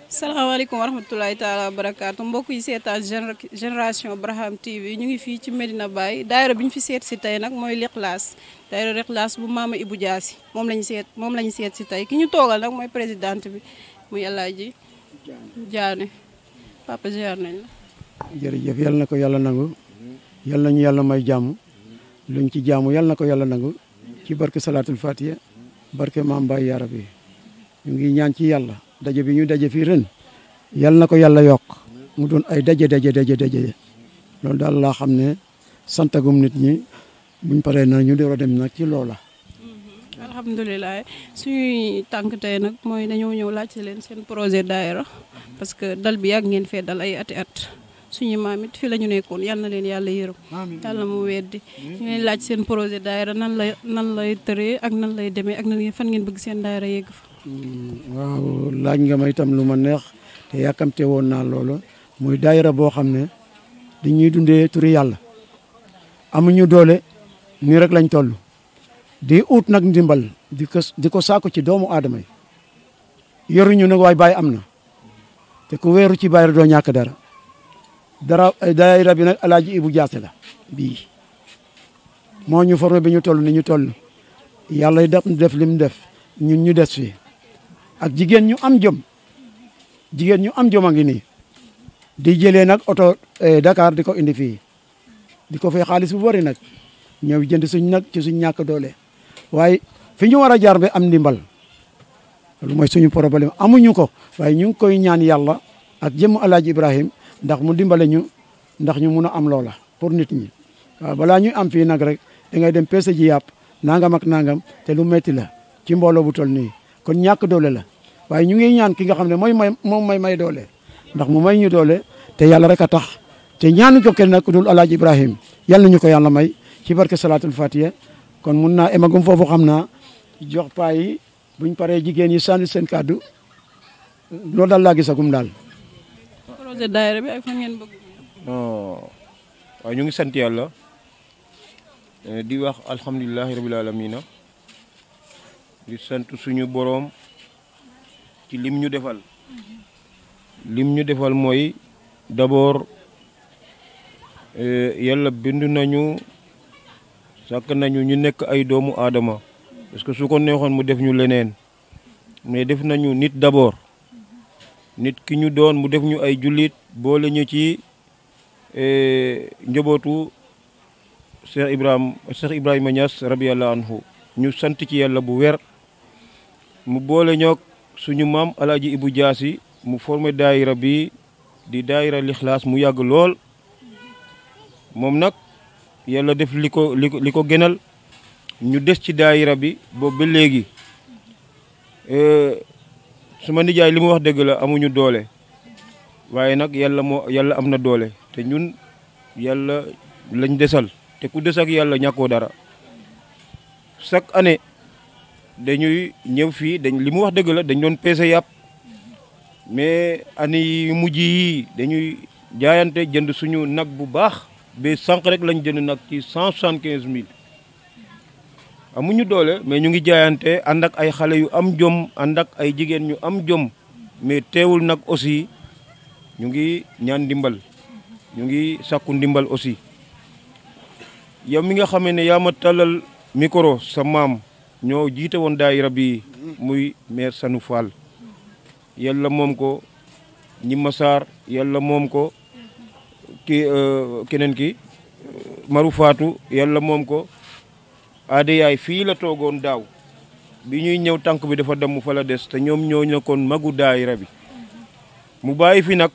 salaamaaleykum wa rahmatulahi taala wa barakaatu mbokk yi seetaan génération Barham TV ñu ngi fii ci Medina Baye daayira bi ñu fi seet si tey nag mooy Likhlass daayira Likhlass bu Mama Ibou Diassi moom lañu seet si tey ki ñu toogal nag mooy présidente bi muy Alaaji Diané papa ziar nañ la. jërëjëf yal na ko yàlla nangu yal nañu yàlla may jàmm luñ ci jaamu yal na ko yàlla nangu ci barke Salatul Fatiha barke Maam Baye yaa rabbi ñu ngi ñaan ci yàlla daje bi ñu daje fii ren yal na ko yàlla yokk mu doon ay daje loolu daal laa xam ne santagum nit ñi buñ paree na ñu door a dem nag ci loola. alhamdulilah suñuy tànk tey nag mooy dañoo ñëw laajte leen seen projet daayira parce que dal bi yàgg ngeen fee dal ay ati at suñu maam it fii la ñu nekkoon yal na leen yàlla yërëm yàlla mu weddi ñu leen laaj seen projet daayira nan lay tëree ak nan lay demee ak nan fan ngeen bëgg seen daayira yegg fa. waaw laaj nga ma itam lu ma neex te yàkkamte woon naa loolu muy daayira boo xam ne dañuy dundee turi yàlla amuñu doole nii rek lañ toll di ut nag ndimbal di ko saako ci doomu aadama yi yoruñu nag waaye bàyyi am na te ku weeru ci bàyyi doo ñàkk dara daayira bi nag Alaaji Ibou Diassi la bii moo ñu formé bi ñu toll ni ñu toll yàlla def li mu def ñun ñu des fi ak jigéen ñu am jom a ngi nii di jëlee nag oto Dakar di ko indi fii di ko fay xaalis bu bari nag ñëw jënd suñ nag ci suñ ñàkk doole waaye fi ñu war a jaar ba am ndimbal loolu mooy suñu problème amuñu ko waaye ñu ngi koy ñaan yàlla ak jëmm Alaaji Ibrahim ndax mu dimbale ñu ndax ñu mun a am loola pour nit ñi waaw balaa ñuy am fii nag rek da ngay dem peese ji yàpp nangam ak nangam te lu metti la ci mbooloo bu tol nii kon ñàkk doole la waaye ñu ngi ñaan ki nga xam ne moom may doole ndax mu may ñu doole te yàlla rek a tax te ñaanu ko kenn nag ku dul Alaaji Ibrahim yàlla ñu ko yàlla may ci barke Salatul Fatiha kon mun naa emagum foofu xam naa jox paa yi buñ paree jigéen yi sànni seen kàddu loolu daal laa gisagum daal. projet daayira bi ak fan ngeen bëgg. waaw ñu ngi sant yàlla di wax alhamdulilahi rabil alamina di sant suñu boroom ci lim ñu defal mooy d'abord yàlla bind nañu sàkk nañu ñu nekk ay doomu aadama parce que su ko neexoon mu def ñu leneen mais def nañu nit d'abord nit ki ñu doon mu def ñu ay jullit boole ñu ci njabootu Cheikh Ibrahima Niass rabiyallahu anhu ñu sant ci yàlla bu wer mu boole ñoog suñu maam Alaaji Ibou Diassi mu formé daayira bi di daayira Likhlass mu yàgg lool moom nag yàlla def li ko gënal ñu des ci daayira bi boobu ba léegi suma nijaay li mu wax dëgg la amuñu doole waaye nag yàlla am na doole te ñun yàlla lañ desal te ku des ak yàlla ñàkkoo dara chaque année dañuy ñëw fii li mu wax dëgg la dañ doon peese yàpp mais année yi mujj yi dañuy jaayante jënd suñu nag bu baax ba sànq rek lañ jënd nag ci 175 000 amuñu doole mais ñu ngi jaayante ànd ak ay xale yu am jom ànd ak ay jigéen ñu am jom mais teewul nag aussi ñu ngi ñaan ndimbal ñu ngi sàkku ndimbal aussi yow mi nga xamee ne yaa ma tàllal micro sa maam ñoo jiite woon daayira bi muy maire Sanu Fall yàlla moom ko ñi masaar yàlla moom ko keneen ki Maru Faatu yàlla moom ko aada yaay fii la toogoon daaw bi ñuy ñëw tànk bi dafa dem fa la des te ñoom ñoo nekkoon magu daayira bi mu bàyyi fi nag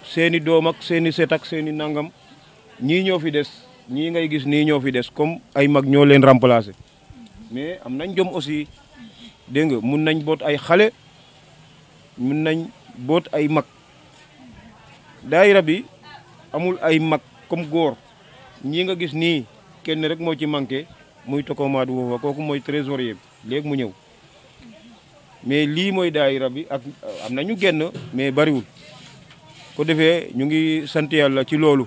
seeni doom ak seeni set ak seeni nangam ñii ñoo fi des ñii ngay gis nii ñoo fi des comme ay mag ñoo leen remplacer mais am nañ jom aussi dégg nga mun nañ boot ay xale mun nañ boot ay mag daayira bi amul ay mag comme góor ñii nga gis nii kenn rek moo ci manqué muy Tokomaadu foofa kooku mooy trésorier bi léegi mu ñëw mais lii mooy daayira bi ak am na ñu génn mais bariwul ko defee ñu ngi sant yàlla ci loolu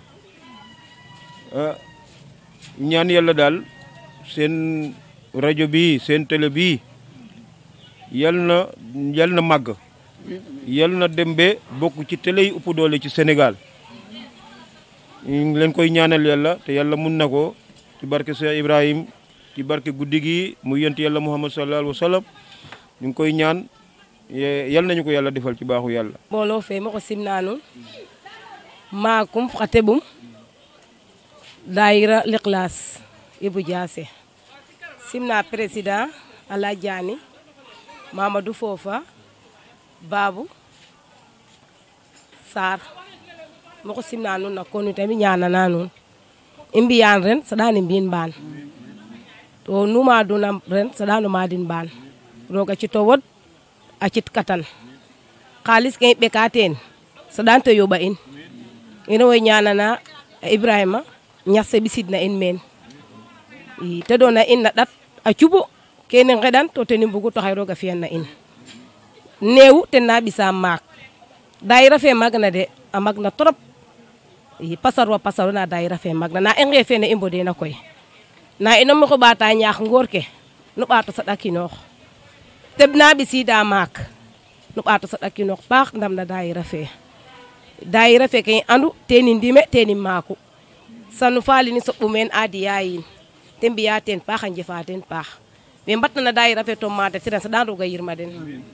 ñaan yàlla daal seen rajo bi seen télé bi yal na màgg yal na dem ba bokk ci télé yi ëpp doole ci Sénégal ñu ngi leen koy ñaanal yàlla te yàlla mun na ko ci barke Cheikh Ibrahim ci barke guddi gi mu yent yàlla Muhammad sallallahu alayhi wa sallam ñu ngi koy ñaan yal nañu ko yàlla defal ci baaxu yàlla mbooloo fe mako simna nuun maakum xa teɓum daayira l'Ikhlas Ibou Diassé simna président Ala Diani Mamadou Fofa Babou Sarr mako simna nuun na konu tamit ñaanana nuun i mbiyan ren saɗani mbiyin mbaan to numa duna ren saɗano madin mbaan roga cito wod a cit katan xaalis ke i ɓeka teen saɗan to yoɓa in ino way ñanana Ibrahima Niass ɓisidna in meen i te doona in na ɗat a cuɓu kene ngeɗan to teni mbugu to xay roga fiyan na in neew ten na ɓisa maak daayira fe magna de a magna trop i pasarwa na daayira fe magna na i ngefe ne i mbodena koy na ino moxo ɓata ñaax ngoor ke nu ɓato saɗakinoox teɓ na ɓisida maak nu ɓato saɗakinoox paax ndam na daayira fe ke i andu teni ndime teni maaku sanu falini soɓu meen adiya yin te mbiya teen paax a njefa teen paax mais mbatna na daayira fe to mate siren saɗan roga yirma den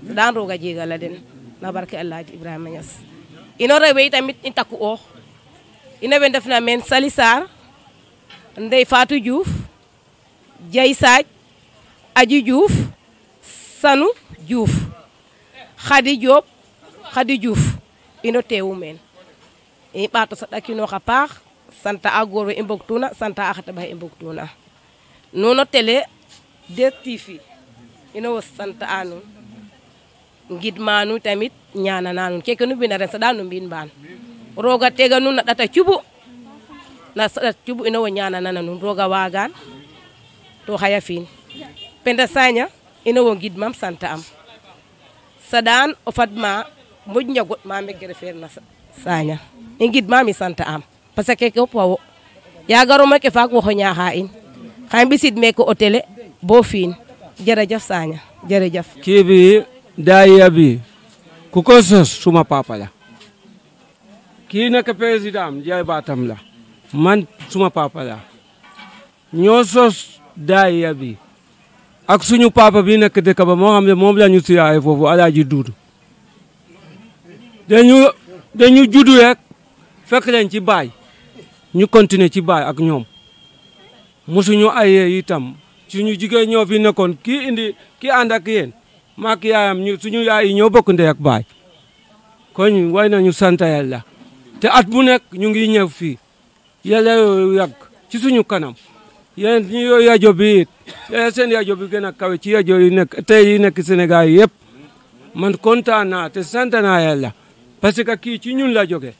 saɗan roga jegala den na barke Alhaji Ibrahima Niass ino rewe tamit i taku oox ino we ndefna meen Sali Sarr Ndey Fatou Diouf Jay Sadj Aji Diouf Sanu Diouf Khady Diop Khady Diouf ino teewu meen i ɓaato saɗakinoox a paax santa a goor we i mbogtuna santa a xa teɓaxe i mbogtuna nuno télé 2TV ino wo santa a nuun ngidma nuun tamit ñaanana nuun keke nu mbina ren saɗa no mbiin mbaan roga tega nuun na ɗata cuɓu na saɗat cuɓu ino wo ñananana nuun roga wagan to xaya fiin Penda Sagna ino wo ngidmam santa am saɗan o fadma moƴ njagoɗ ma mbege refeer na Sagna i ngidmam i santa am parce que keke fop wawo yagaroma ke faak waxo ñaaxa in xa mbisid meke o télé bo fiin jerejef Sagna jerejef kii bi daayira bi ku ko sos suma papa la kii nekk président am jaay baatam la man suma papa la ñoo sos daayira bi ak suñu papa bi nekk dëkk ba moo xam ne moom la ñu siyaare foofu Alaaji Duudu dañu juddu rek fekk leen ci baay ñu continuer ci baay ak ñoom musuñu ayee itam suñu jigéen ñoo fi nekkoon kii ànd ak yéen maak yaayam suñu yaay yi ñoo bokk ndey ak baay kon way nañu sant yàlla te at bu nekk ñu ngi ñëw fii yàlla yàgg ci suñu kanam yéen ñu rajo bi it seen rajo bi gën a kawe ci rajo yi nekk tey yi nekk Sénégal yëpp man kontaan naa te sant naa yàlla parce que kii ci ñun la jóge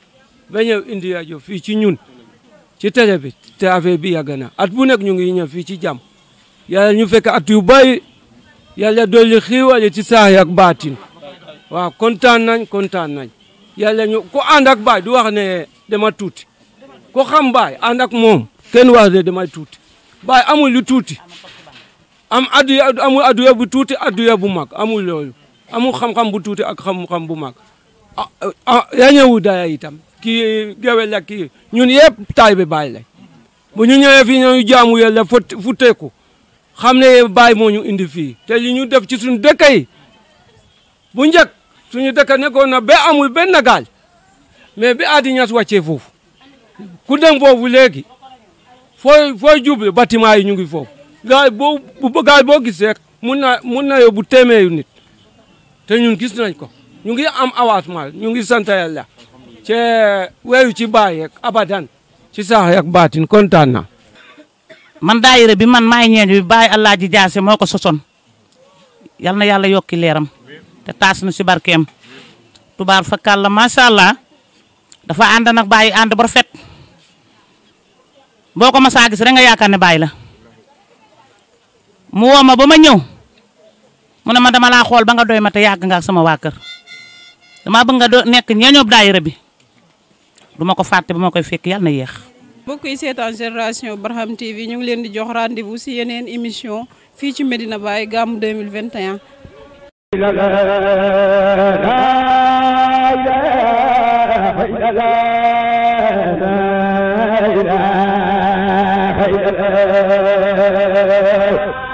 ba ñëw indi rajo fii ci ñun ci télé bi te affaire bi yàgg na at bu nekk ñu ngi ñëw fii ci jàmm yàlla ñu fekk at yu bay yàlla dolli xiiwale ci saax ak baatin waaw kontaan nañ yàlla ñu ko ànd ak baay du wax ne dama tuuti ko xam baay ànd ak moom kenn wax ne dama tuuti baay amul lu tuuti amul adduya bu tuuti adduya bu mag amul loolu amul xam-xam bu tuuti ak xam-xam bu mag yaa ñëwu daya itam kii gewel la kii ñun yëpp taalibe baay la bu ñu ñëwee fii ñu jaamu yàlla futteeku xam ne baay moo ñu indi fii te li ñu def ci suñu dëkk yi bu njëkk suñu dëkk nekkoon na ba amul benn gaal mais bi Adi Niass wàccee foofu ku dem foofu léegi fooy jublu bâtiment yi ñu ngi foofu gaal boo gis rek mun na yóbbu téeméeri nit te ñun gis nañ ko ñu ngi am avancement ñu ngi sant yàlla ci weeru ci baay yeeg abadan ci sax ak baatin kontaan na man daayira bi man maay ñeen bi Baay Alaaji Diassé moo ko sosoon yal na yàlla yokki leeram te taas na si barkeem tubaar fa kàlla macha allah dafa ànd nag Baay ànd bu rafet boo ko masaa gis rek nga yaakaar ne Baay la mu woo ma ba ma ñëw mu ne ma dama laa xool ba nga doy ma te yàgg nga ak sama waa kër dama bëgg nga nekk ñeeñoob daayira bi du ma ko fàtte ba ma koy fekk yàlla na yéex. mbokk yi seetaan Génération Barham TV ñu ngi leen di jox rendez-vous si yeneen émission fii ci Medina Baye Gamou 2021. la